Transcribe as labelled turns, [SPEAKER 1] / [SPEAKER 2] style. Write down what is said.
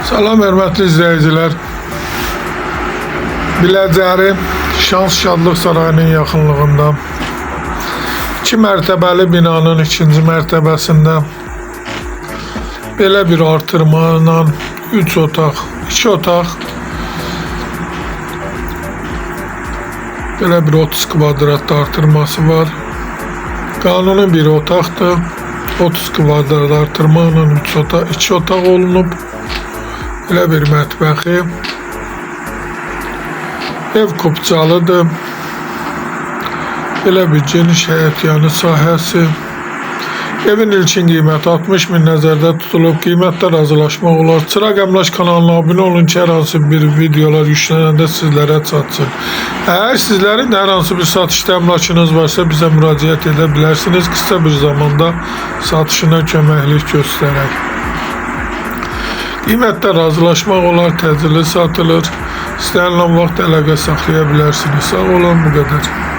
[SPEAKER 1] Salam hörmətli izləyicilər. Biləcəri Şans Şadlıq Sarayının yaxınlığında 2 mərtəbəli binanın 2-ci mərtəbəsində belə bir artırma ilə 3 otaq, 2 otaq, belə bir 30 kvadrat artırması var. Qanuni bir otaqdır. 30 kvadrat artırma ilə 2 otaq olunub. Belə bir mətbəxi. Ev kupçalıdır. Belə bir geniş həyətyanı sahəsi. Evin ilkin qiyməti 60.000 nəzərdə tutulub. Qiymətdə razılaşmaq olar. Çıraq Əmlak kanalına abunə olun ki, hər hansı bir videolar yüklənəndə sizlərə çatsın. Əgər sizlərin hər hansı bir satışda əmlakınız varsa bizə müraciət edə bilərsiniz. Qısa bir zamanda satışına köməklik göstərək. Qiymətdə razılaşmaq olar, təcili satılır. İstənilən vaxt əlaqə saxlaya bilərsiniz. Sağ olun, bu qədər.